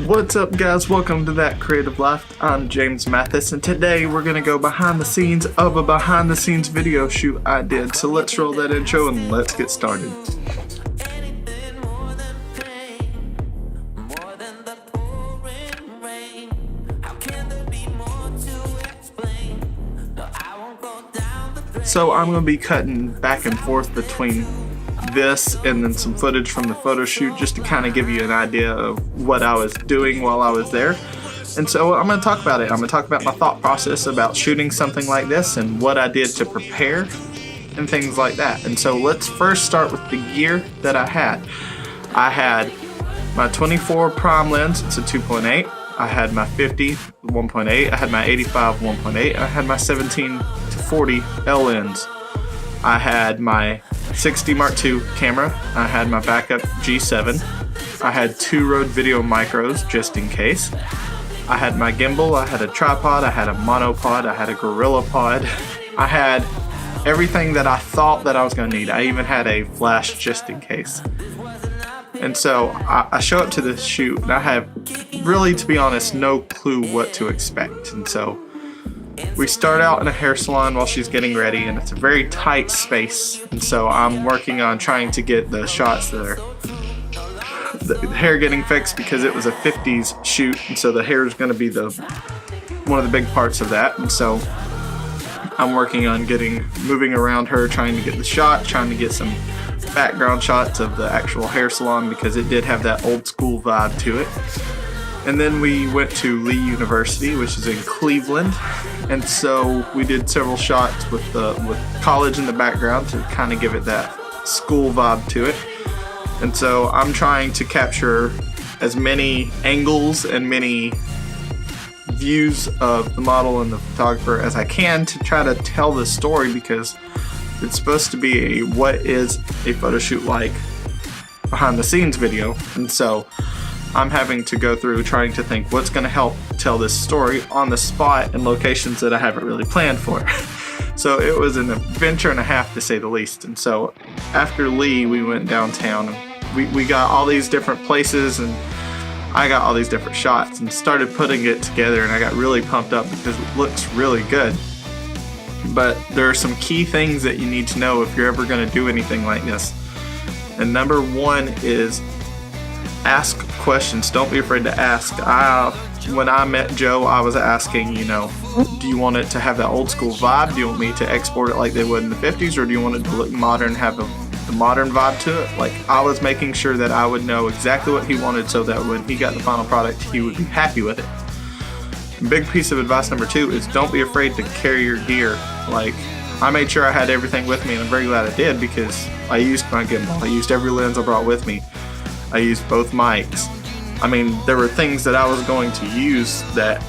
What's up, guys? Welcome to That Creative Life. I'm James Mathis, and today we're going to go behind the scenes of a behind the scenes video shoot I did. So let's roll that intro and let's get started. So I'm going to be cutting back and forth between this and then some footage from the photo shoot just to kind of give you an idea of what I was doing while I was there. And so I'm going to talk about it. I'm going to talk about my thought process about shooting something like this and what I did to prepare and things like that. And so let's first start with the gear that I had. I had my 24 prime lens, it's a 2.8. I had my 50 1.8. I had my 85 1.8. I had my 17 to 40 L lens. I had my 60 Mark II camera. I had my backup G7. I had 2 Rode Video Micros just in case. I had my gimbal. I had a tripod. I had a monopod. I had a gorilla pod. I had everything that I thought that I was going to need. I even had a flash just in case. And so I show up to this shoot and I have really, to be honest, no clue what to expect. And so we start out in a hair salon while she's getting ready, and it's a very tight space. And so I'm working on trying to get the shots that are the hair getting fixed because it was a 50s shoot, and so the hair is going to be one of the big parts of that. And so I'm working on moving around her, trying to get the shot, trying to get some background shots of the actual hair salon because it did have that old school vibe to it. And then we went to Lee University, which is in Cleveland, and so we did several shots with college in the background to kind of give it that school vibe to it. And so I'm trying to capture as many angles and many views of the model and the photographer as I can to try to tell the story, because it's supposed to be a what is a photo shoot like behind the scenes video. And so I'm having to go through trying to think what's going to help tell this story on the spot in locations that I haven't really planned for. So it was an adventure and a half, to say the least. And so after Lee, we went downtown and we got all these different places, and I got all these different shots and started putting it together, and I got really pumped up because it looks really good. But there are some key things that you need to know if you're ever going to do anything like this. And number one is ask questions. Don't be afraid to ask. When I met Joe, I was asking, do you want it to have that old school vibe? Do you want me to export it like they would in the 50s, or do you want it to look modern, have the modern vibe to it? Like, I was making sure that I would know exactly what he wanted so that when he got the final product, he would be happy with it. Big piece of advice number 2 is don't be afraid to carry your gear. Like, I made sure I had everything with me, and I'm very glad I did because I used my gimbal. I used every lens I brought with me. I used both mics. I mean, there were things that I was going to use that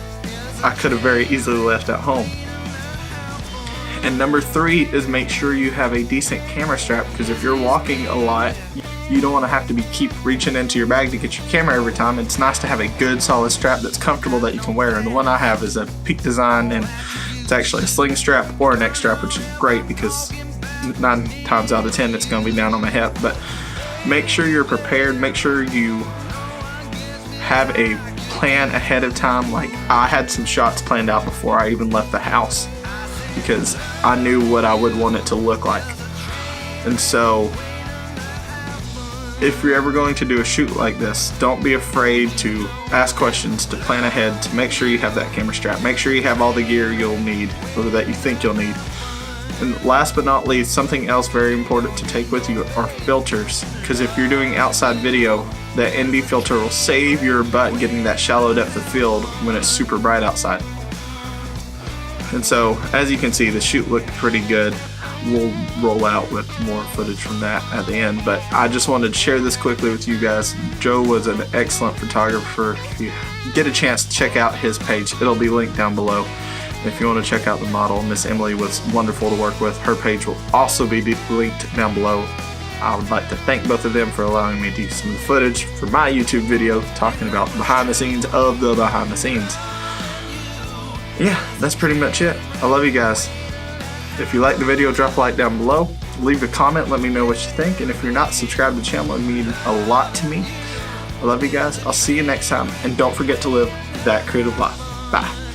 I could have very easily left at home. And number 3 is make sure you have a decent camera strap, because if you're walking a lot, you don't want to have to keep reaching into your bag to get your camera every time. It's nice to have a good solid strap that's comfortable that you can wear. And the one I have is a Peak Design, and it's actually a sling strap or a neck strap, which is great because 9 times out of 10 it's going to be down on my hip. But make sure you're prepared. Make sure you have a plan ahead of time. Like, I had some shots planned out before I even left the house because I knew what I would want it to look like. And so if you're ever going to do a shoot like this, don't be afraid to ask questions, to plan ahead, to make sure you have that camera strap. Make sure you have all the gear you'll need, or that you think you'll need. And last but not least, something else very important to take with you are filters. Because if you're doing outside video, that ND filter will save your butt getting that shallow depth of field when it's super bright outside. And so, as you can see, the shoot looked pretty good. We'll roll out with more footage from that at the end, but I just wanted to share this quickly with you guys. Joe was an excellent photographer. If you get a chance to check out his page, it'll be linked down below. If you want to check out the model, Miss Emily was wonderful to work with. Her page will also be linked down below. I would like to thank both of them for allowing me to use some of the footage for my YouTube video talking about behind the scenes of the behind the scenes. Yeah, that's pretty much it. I love you guys. If you like the video, drop a like down below. Leave a comment, let me know what you think. And if you're not subscribed to the channel, it would mean a lot to me. I love you guys. I'll see you next time. And don't forget to live that creative life. Bye.